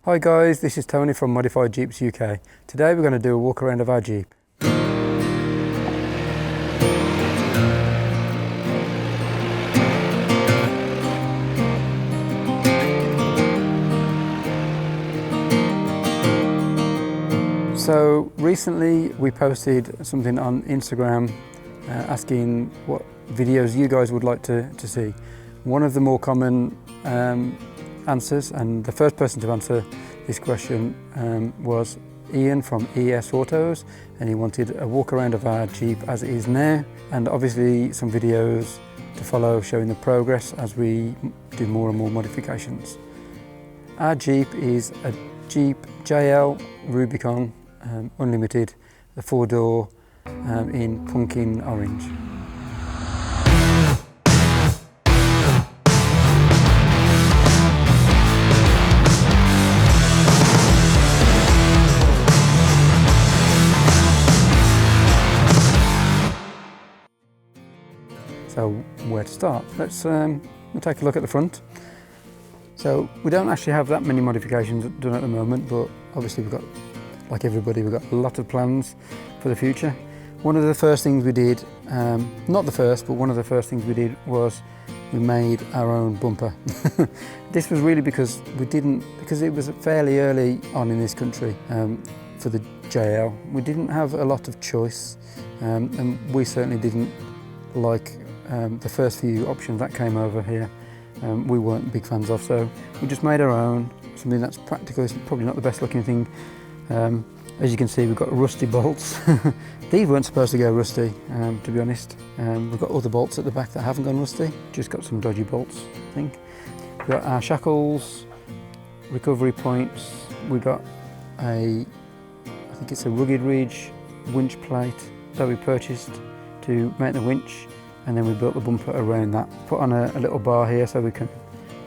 Hi guys, this is Tony from Modified Jeeps UK. Today we're going to do a walk around of our Jeep. So recently we posted something on Instagram asking what videos you guys would like to see. One of the more common answers, and the first person to answer this question was Ian from ES Autos, and he wanted a walk around of our Jeep as it is now, and obviously some videos to follow showing the progress as we do more and more modifications. Our Jeep is a Jeep JL Rubicon Unlimited, the 4-door in pumpkin orange. So where to start? Let's we'll take a look at the front. So we don't actually have that many modifications done at the moment, but obviously we've got, like everybody, we've got a lot of plans for the future. One of the first things we did, not the first, but one of the first things we did was we made our own bumper. This was really because it was fairly early on in this country for the JL. We didn't have a lot of choice, and we certainly didn't like the first few options that came over here. We weren't big fans of, so we just made our own, something that's practical. It's probably not the best looking thing. As you can see, we've got rusty bolts. These weren't supposed to go rusty, to be honest. We've got other bolts at the back that haven't gone rusty, just got some dodgy bolts, I think. We've got our shackles, recovery points. We've got I think it's a rugged ridge winch plate that we purchased to make the winch, and then we built the bumper around that. Put on a little bar here so we can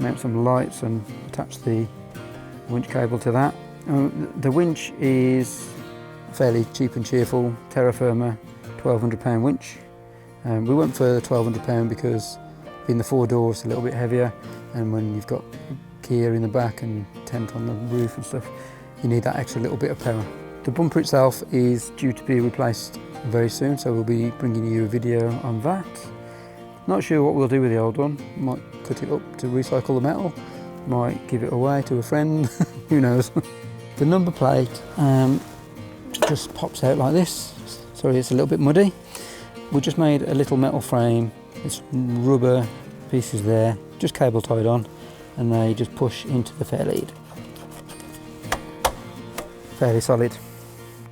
mount some lights and attach the winch cable to that. The winch is fairly cheap and cheerful, Terra Firma £1,200 winch. We went for the £1,200 because being the 4-door it's a little bit heavier, and when you've got gear in the back and tent on the roof and stuff, you need that extra little bit of power. The bumper itself is due to be replaced very soon, so we'll be bringing you a video on that. Not sure what we'll do with the old one. Might cut it up to recycle the metal, might give it away to a friend, who knows. The number plate just pops out like this. Sorry, it's a little bit muddy. We just made a little metal frame. It's rubber pieces there, just cable tied on, and they just push into the fair lead. Fairly solid.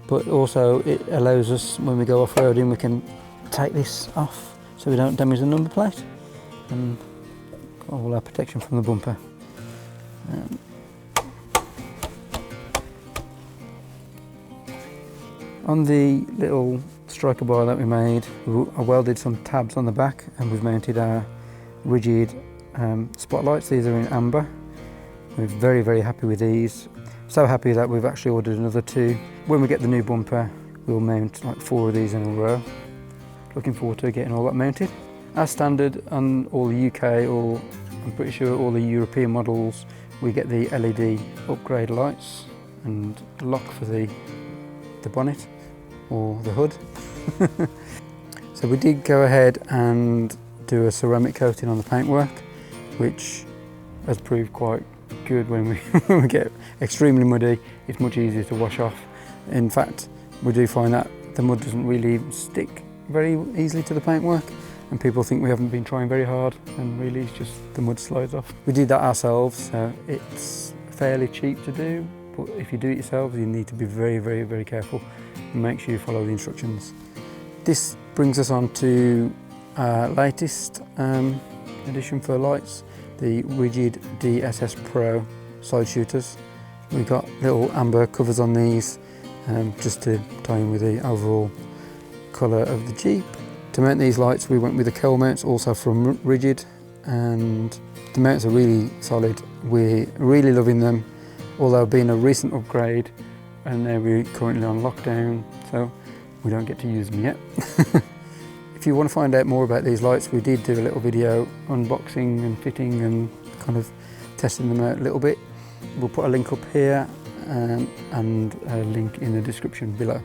But also it allows us, when we go off-roading, we can take this off so we don't damage the number plate, and got all our protection from the bumper. On the little striker bar that we made, I welded some tabs on the back, and we've mounted our rigid spotlights. These are in amber. We're very, very happy with these. So happy that we've actually ordered another 2. When we get the new bumper, we'll mount like 4 of these in a row. Looking forward to getting all that mounted. As standard on all the UK, or I'm pretty sure all the European models, we get the LED upgrade lights and lock for the bonnet or the hood. So we did go ahead and do a ceramic coating on the paintwork, which has proved quite good when we get extremely muddy. It's much easier to wash off. In fact, we do find that the mud doesn't really stick very easily to the paintwork, and people think we haven't been trying very hard, and really it's just the mud slides off. We did that ourselves, so it's fairly cheap to do, but if you do it yourselves, you need to be very, very, very careful and make sure you follow the instructions. This brings us on to our latest addition for lights, the rigid dss-pro side shooters. We've got little amber covers on these just to tie in with the overall colour of the Jeep. To mount these lights we went with the cowl mounts, also from Rigid, and the mounts are really solid. We're really loving them, although being a recent upgrade and they're currently on lockdown, so we don't get to use them yet. If you want to find out more about these lights, we did do a little video unboxing and fitting and kind of testing them out a little bit. We'll put a link up here and a link in the description below.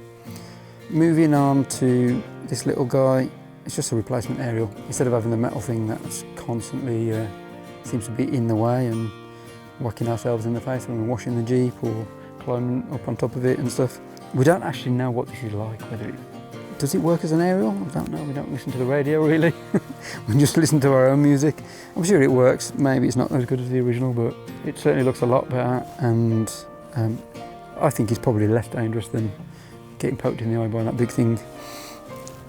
Moving on to this little guy, it's just a replacement aerial. Instead of having the metal thing that's constantly seems to be in the way and whacking ourselves in the face when we're washing the Jeep or climbing up on top of it and stuff. We don't actually know what this is like, does it work as an aerial? I don't know, we don't listen to the radio really. We just listen to our own music. I'm sure it works, maybe it's not as good as the original, but it certainly looks a lot better, and I think it's probably less dangerous than getting poked in the eye by that big thing.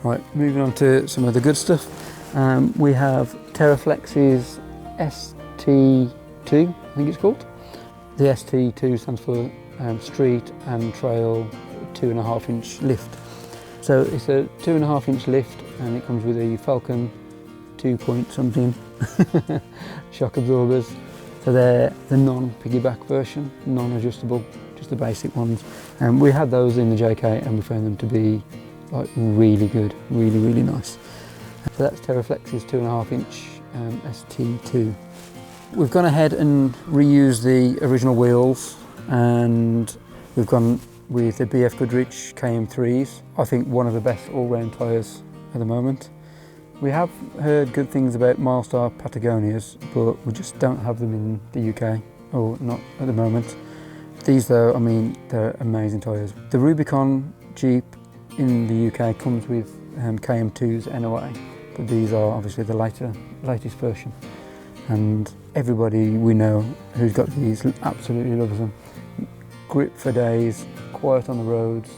Right, moving on to some of the good stuff. We have Terraflex's ST2, I think it's called. The ST2 stands for Street and Trail 2.5 inch lift. So it's a 2.5 inch lift, and it comes with a Falcon 2 point something shock absorbers. So they're the non-piggyback version, non-adjustable, just the basic ones. And we had those in the JK and we found them to be like really good, really nice. So that's Terraflex's 2.5 inch ST2. We've gone ahead and reused the original wheels, and we've gone with the BF Goodrich KM3s. I think one of the best all-round tyres at the moment. We have heard good things about Milestar Patagonias, but we just don't have them in the UK, or not at the moment. These though, I mean, they're amazing tyres. The Rubicon Jeep in the UK comes with KM2s NOA, but these are obviously the latest version. And everybody we know who's got these absolutely loves them. Grip for days, quiet on the roads,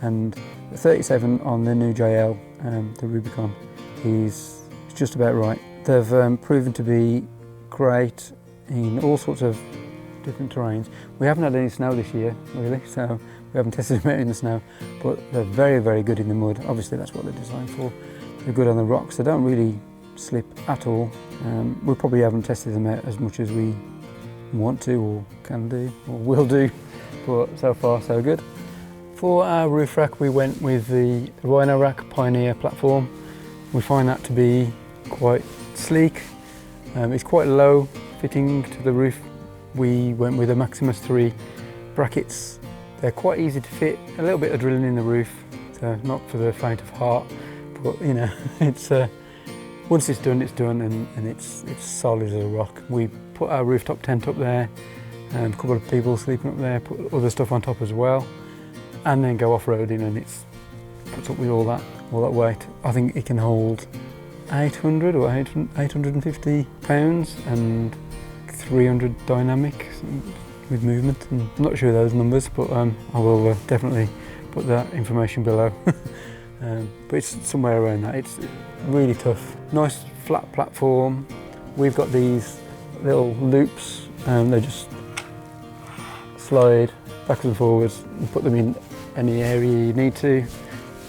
and the 37 on the new JL, the Rubicon, is just about right. They've proven to be great in all sorts of different terrains. We haven't had any snow this year, really, so we haven't tested them out in the snow, but they're very good in the mud. Obviously that's what they're designed for. They're good on the rocks, they don't really slip at all. We probably haven't tested them out as much as we want to or can do or will do, but so far so good. For our roof rack we went with the Rhino Rack Pioneer platform. We find that to be quite sleek. It's quite low fitting to the roof. We went with the Maximus 3 brackets. They're quite easy to fit, a little bit of drilling in the roof, so not for the faint of heart, but you know, it's once it's done, and it's solid as a rock. We put our rooftop tent up there, a couple of people sleeping up there, put other stuff on top as well, and then go off-roading, and it puts up with all that weight. I think it can hold 800 or 850 pounds and 300 dynamic with movement. And I'm not sure of those numbers, but I will definitely put that information below. But it's somewhere around that. It's really tough. Nice flat platform. We've got these little loops, they just slide backwards and forwards and put them in any area you need to,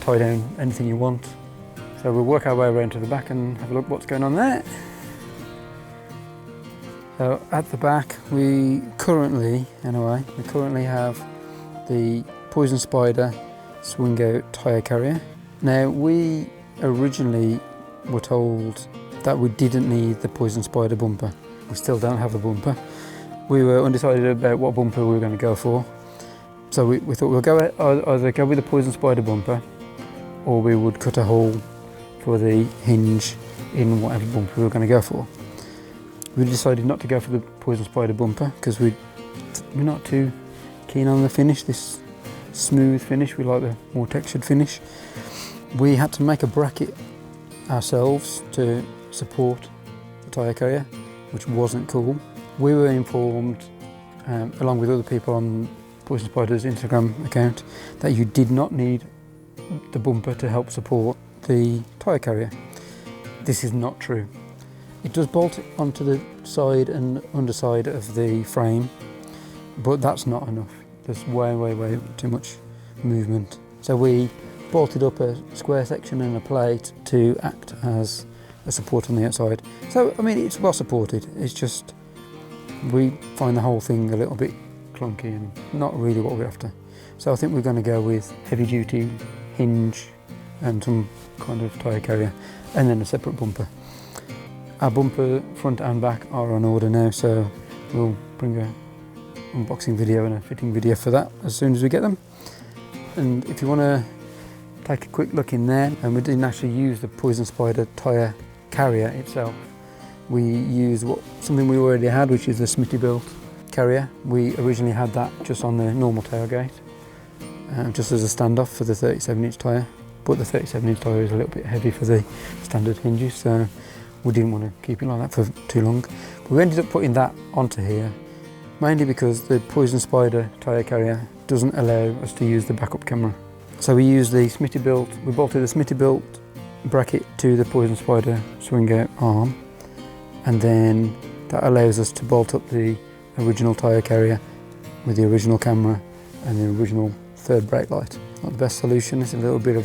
tie down anything you want. So we'll work our way around to the back and have a look what's going on there. So at the back we currently have the Poison Spider swing out tyre carrier. Now we originally were told that we didn't need the Poison Spider bumper. We still don't have the bumper. We were undecided about what bumper we were going to go for. So we thought we'll either go with the Poison Spider bumper, or we would cut a hole for the hinge in whatever bumper we were going to go for. We decided not to go for the Poison Spider bumper because we're not too keen on the finish, this smooth finish. We like the more textured finish. We had to make a bracket ourselves to support the tyre carrier, which wasn't cool. We were informed, along with other people on Poison Spider's Instagram account, that you did not need the bumper to help support the tyre carrier. This is not true. It does bolt onto the side and underside of the frame, but that's not enough. There's way too much movement. So we bolted up a square section and a plate to act as a support on the outside. So, I mean, it's well supported. It's just, we find the whole thing a little bit clunky and not really what we're after. So I think we're going to go with heavy duty hinge and some kind of tyre carrier, and then a separate bumper. Our bumper front and back are on order now, so we'll bring a unboxing video and a fitting video for that as soon as we get them. And if you want to take a quick look in there, and we didn't actually use the Poison Spider tyre carrier itself. We used something we already had, which is the Smittybilt carrier. We originally had that just on the normal tailgate, just as a standoff for the 37-inch tyre. But the 37-inch tyre is a little bit heavy for the standard hinges, so we didn't want to keep it like that for too long. But we ended up putting that onto here, mainly because the Poison Spider tyre carrier doesn't allow us to use the backup camera. So we used the Smittybilt, we bolted the Smittybilt bracket to the Poison Spider swing out arm, and then that allows us to bolt up the original tyre carrier with the original camera and the original third brake light. Not the best solution, it's a little bit of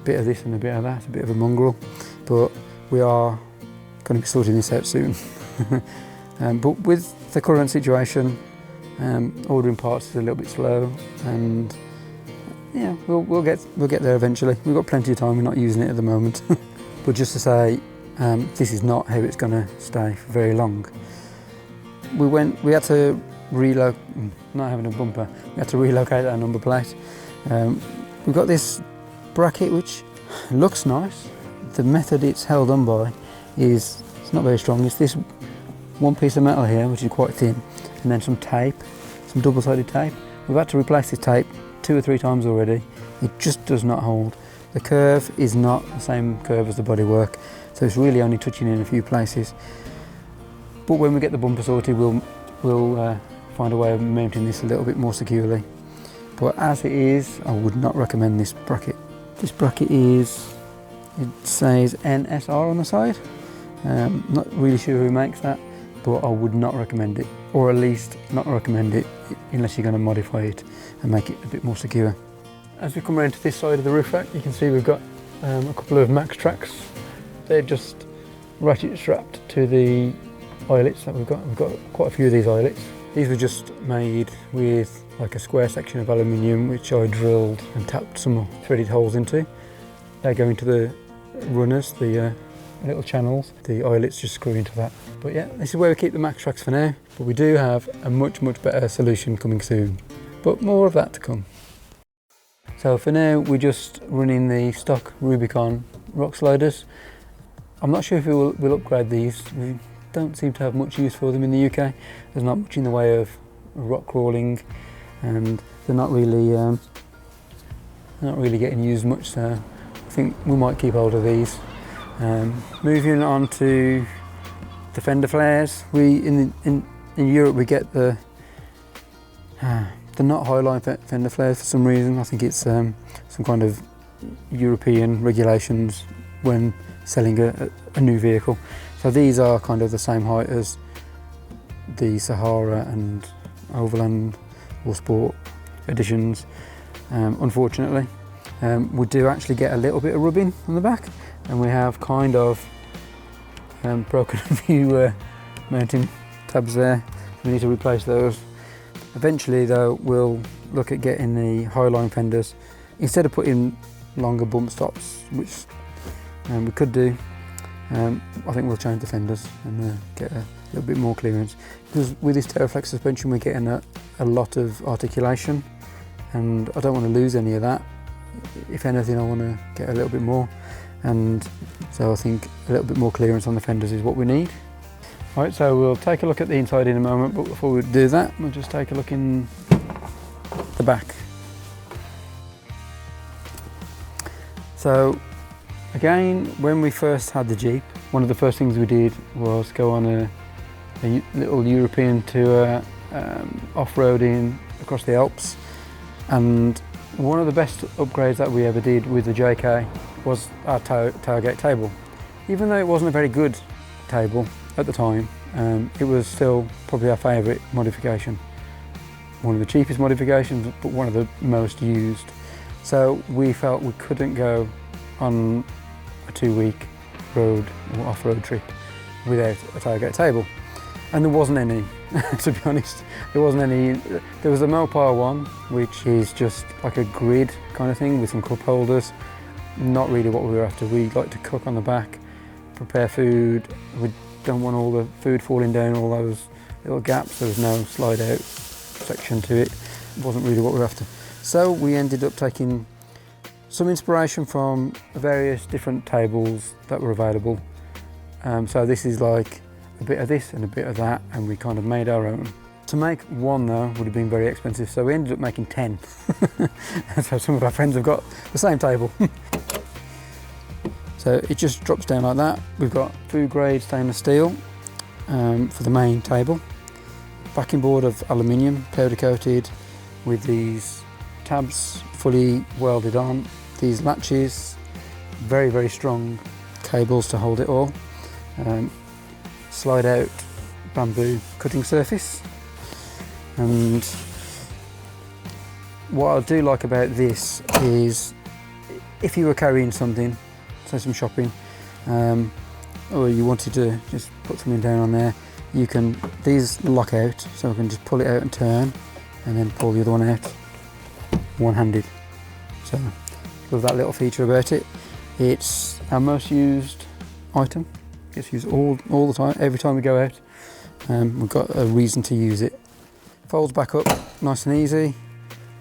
this and a bit of that, a bit of a mongrel, but we are going to be sorting this out soon. But with the current situation, ordering parts is a little bit slow, and yeah, we'll get there eventually. We've got plenty of time, we're not using it at the moment. But just to say, this is not how it's going to stay for very long. We had to relocate, not having a bumper, we had to relocate our number plate. We've got this bracket which looks nice. The method it's held on by is, it's not very strong. It's this one piece of metal here, which is quite thin, and then some tape, some double-sided tape. We've had to replace this tape 2 or 3 times already. It just does not hold. The curve is not the same curve as the bodywork, so it's really only touching in a few places. But when we get the bumper sorted, we'll find a way of mounting this a little bit more securely. But as it is, I would not recommend this bracket. This bracket it says NSR on the side. Not really sure who makes that, but I would not recommend it, or at least not recommend it unless you're going to modify it and make it a bit more secure. As we come around to this side of the roof rack, you can see we've got a couple of Max tracks. They're just ratchet strapped to the eyelets that we've got. We've got quite a few of these eyelets. These were just made with like a square section of aluminium, which I drilled and tapped some threaded holes into. They go into the runners, the little channels. The eyelets just screw into that. But yeah, this is where we keep the Max tracks for now. But we do have a much better solution coming soon. But more of that to come. So for now, we're just running the stock Rubicon rock sliders. I'm not sure if we'll upgrade these. We don't seem to have much use for them in the UK. There's not much in the way of rock crawling, and they're not really getting used much. So I think we might keep hold of these. Moving on to the fender flares. In Europe we get the not highline fender flares for some reason. I think it's some kind of European regulations when selling a new vehicle. So these are kind of the same height as the Sahara and Overland or Sport editions, unfortunately. We do actually get a little bit of rubbing on the back, and we have kind of broken a few mounting tabs there. We need to replace those. Eventually though, we'll look at getting the highline fenders. Instead of putting longer bump stops, which we could do, I think we'll change the fenders and get a little bit more clearance. Because with this Terraflex suspension we're getting a lot of articulation, and I don't want to lose any of that. If anything, I want to get a little bit more, and so I think a little bit more clearance on the fenders is what we need. Right, so we'll take a look at the inside in a moment, but before we do that, we'll just take a look in the back. So again, when we first had the Jeep, one of the first things we did was go on a little European tour, off-roading across the Alps, and one of the best upgrades that we ever did with the JK was our tailgate table. Even though it wasn't a very good table at the time, it was still probably our favourite modification. One of the cheapest modifications, but one of the most used. So we felt we couldn't go on a 2-week road or off-road trip without a tailgate table. And there wasn't any, to be honest. There wasn't any. There was a Mopar one, which is just like a grid kind of thing with some cup holders. Not really what we were after. We like to cook on the back, prepare food. We don't want all the food falling down all those little gaps. There was no slide out section to it. It wasn't really what we were after. So we ended up taking some inspiration from various different tables that were available. So this is like a bit of this and a bit of that, and we kind of made our own. To make one though would have been very expensive, so we ended up making 10. So some of our friends have got the same table. So it just drops down like that. We've got food grade stainless steel for the main table. Backing board of aluminium, powder coated, with these tabs fully welded on. These latches, very, very strong cables to hold it all. Slide out bamboo cutting surface. And what I do like about this is if you were carrying something, say some shopping, or you wanted to just put something down on there, you can, these lock out, so I can just pull it out and turn, and then pull the other one out one-handed. So love that little feature about it. It's our most used item. It's used all the time, every time we go out. We've got a reason to use it. Folds back up nice and easy,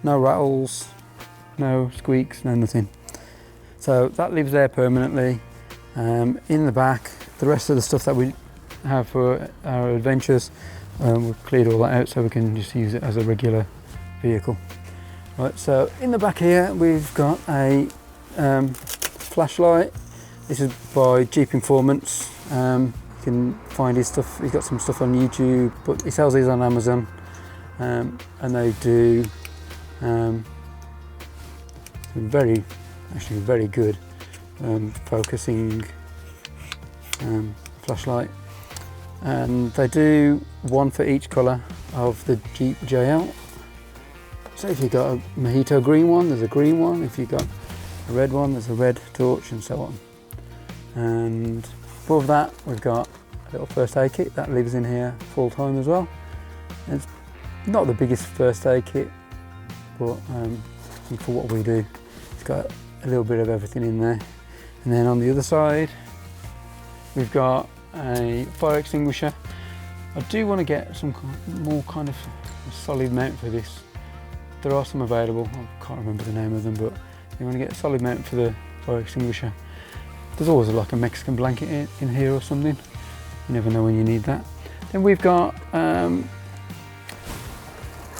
no rattles, no squeaks, no nothing. So that lives there permanently. In the back, the rest of the stuff that we have for our adventures, we've cleared all that out so we can just use it as a regular vehicle. Right, so in the back here we've got a flashlight. This is by Jeep Informants. You can find his stuff, he's got some stuff on YouTube, but he sells these on Amazon. And they do very good focusing flashlight, and they do one for each colour of the Jeep JL. So if you've got a mojito green one, there's a green one. If you've got a red one, there's a red torch, and so on. And above that we've got a little first aid kit that lives in here full time as well. It's not the biggest first aid kit, but for what we do, it's got a little bit of everything in there. And then on the other side, we've got a fire extinguisher. I do want to get some more kind of solid mount for this. There are some available, I can't remember the name of them, but you want to get a solid mount for the fire extinguisher. There's always like a Mexican blanket in here or something. You never know when you need that. Then we've got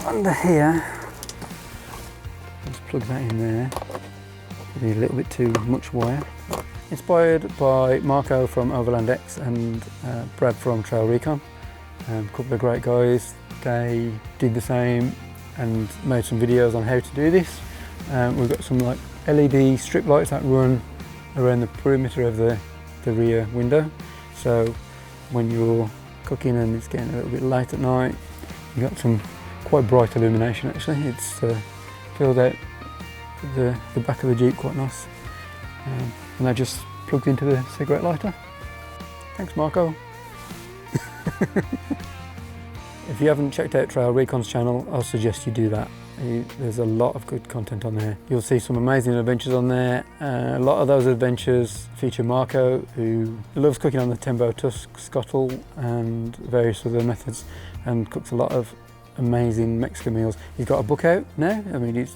under here, let's plug that in there. Need a little bit too much wire. Inspired by Marco from Overland X and Brad from Trail Recon. A couple of great guys. They did the same and made some videos on how to do this. We've got some like LED strip lights that run around the perimeter of the rear window. So when you're cooking and it's getting a little bit late at night, you've got some quite bright illumination actually. It's filled out the back of the Jeep quite nice. And I just plugged into the cigarette lighter. Thanks Marco. If you haven't checked out Trail Recon's channel, I'll suggest you do that. There's a lot of good content on there. You'll see some amazing adventures on there. A lot of those adventures feature Marco, who loves cooking on the Tembo Tusk Scottle and various other methods, and cooks a lot of amazing Mexican meals. He's got a book out now. I mean, his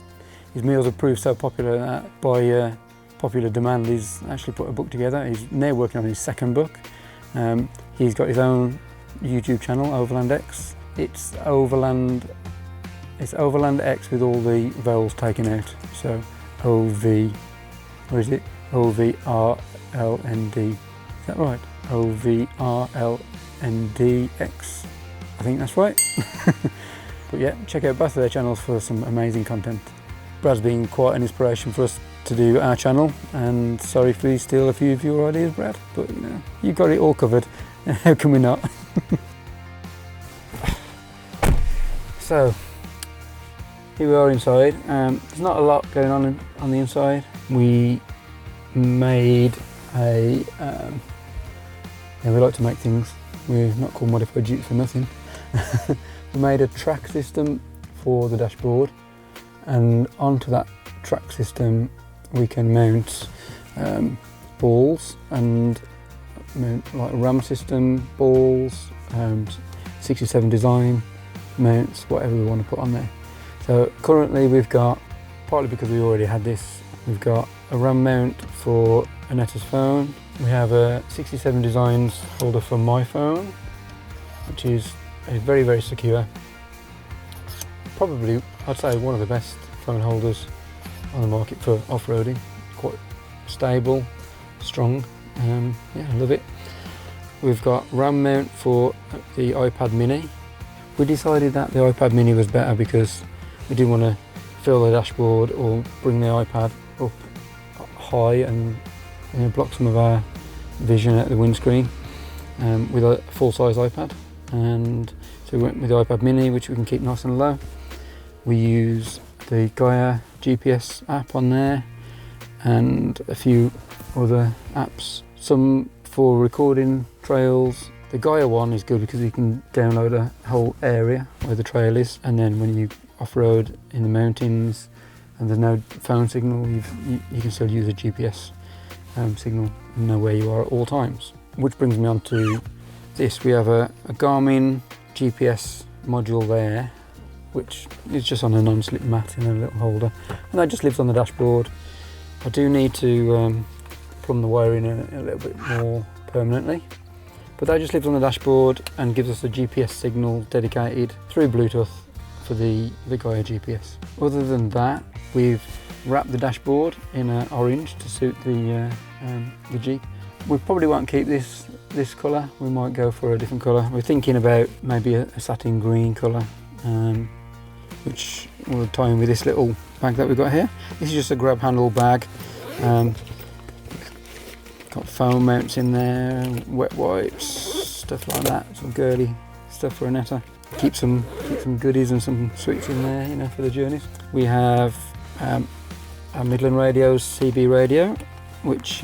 meals have proved so popular that by popular demand he's actually put a book together. He's now working on his second book. He's got his own YouTube channel, Overland X. It's Overland X with all the vowels taken out. So O-V, or is it O-V-R-L-N-D? Is that right? O-V-R-L-N-D-X. I think that's right. But yeah, check out both of their channels for some amazing content. Brad's been quite an inspiration for us to do our channel, and sorry if we steal a few of your ideas, Brad, but you know, you've got it all covered. How can we not? So, here we are inside. There's not a lot going on the inside. We made a, yeah, we like to make things. We're not called Modified Jeeps for nothing. We made a track system for the dashboard, and onto that track system we can mount balls and mount like a ram system, balls, 67 design, mounts, whatever we want to put on there. So currently we've got, partly because we already had this, we've got a RAM mount for Anetta's phone. We have a 67 Designs holder for my phone, which is very, very secure. Probably, I'd say, one of the best phone holders on the market for off-roading. Quite stable, strong, yeah, I love it. We've got RAM mount for the iPad mini. We decided that the iPad mini was better because we didn't want to fill the dashboard or bring the iPad up high and block some of our vision at the windscreen with a full-size iPad. And so we went with the iPad mini, which we can keep nice and low. We use the Gaia GPS app on there and a few other apps, some for recording trails. The Gaia one is good because you can download a whole area where the trail is, and then when you off-road in the mountains and there's no phone signal, you can still use a GPS signal and know where you are at all times. Which brings me on to this. We have a Garmin GPS module there, which is just on a non-slip mat in a little holder, and that just lives on the dashboard. I do need to plumb the wiring a little bit more permanently, but that just lives on the dashboard and gives us a GPS signal dedicated through Bluetooth for the Gaia GPS. Other than that, we've wrapped the dashboard in orange to suit the Jeep. We probably won't keep this colour, we might go for a different colour. We're thinking about maybe a satin green colour, which will tie in with this little bag that we've got here. This is just a grab handle bag. Got foam mounts in there, wet wipes, stuff like that, some girly stuff for Anetta. Keep some goodies and some sweets in there, you know, for the journeys. We have our Midland Radio's CB radio, which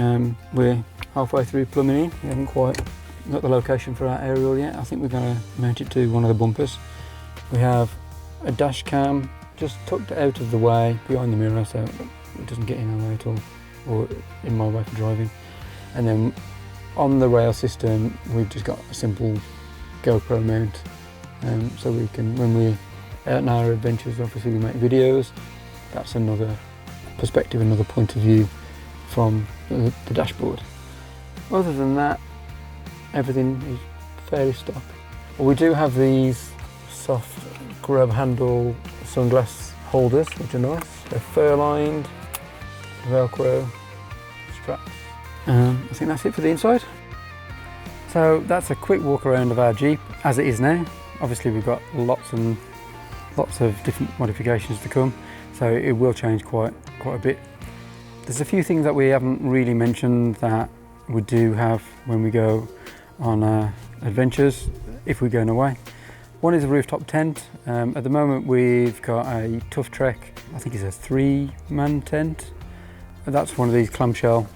we're halfway through plumbing in. We haven't quite got the location for our aerial yet. I think we're going to mount it to one of the bumpers. We have a dash cam just tucked out of the way behind the mirror so it doesn't get in our way at all, or in my way for driving. And then on the rail system we've just got a simple GoPro mount, so we can, when we're out on our adventures, obviously we make videos, that's another perspective, another point of view from the dashboard. Other than that, everything is fairly stock. We do have these soft grab handle sunglass holders, which are nice. They're fur lined, Velcro straps. I think that's it for the inside. So that's a quick walk around of our Jeep as it is now. Obviously we've got lots of different modifications to come, so it will change quite a bit. There's a few things that we haven't really mentioned that we do have when we go on adventures, if we're going away. One is a rooftop tent. At the moment we've got a Tough Trek, I think it's a 3-man tent. That's one of these clamshell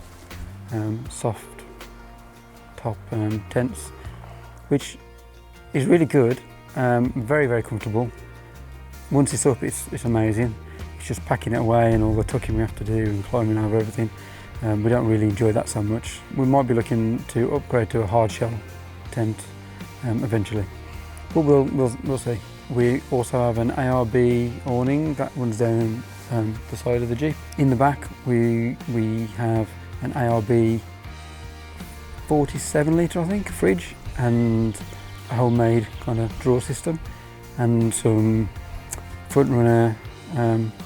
soft top tents, which is really good, very, very comfortable. Once it's up, it's amazing. It's just packing it away and all the tucking we have to do and climbing over everything. We don't really enjoy that so much. We might be looking to upgrade to a hard shell tent eventually, but we'll see. We also have an ARB awning that runs down the side of the Jeep. In the back we have an ARB 47 litre, I think, fridge, and a homemade kind of drawer system, and some front runner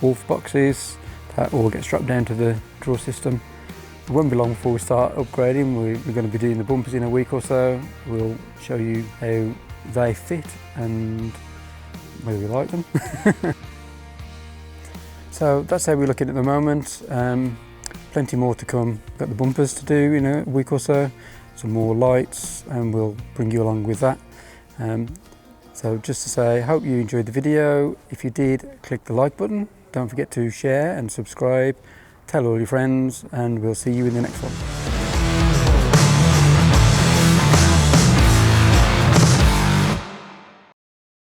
wolf boxes that all get strapped down to the drawer system. It won't be long before we start upgrading. We're going to be doing the bumpers in a week or so. We'll show you how they fit and whether we like them. So that's how we're looking at the moment. Plenty more to come. Got the bumpers to do in a week or so, some more lights, and we'll bring you along with that. So just to say, hope you enjoyed the video. If you did, click the like button. Don't forget to share and subscribe. Tell all your friends, and we'll see you in the next one.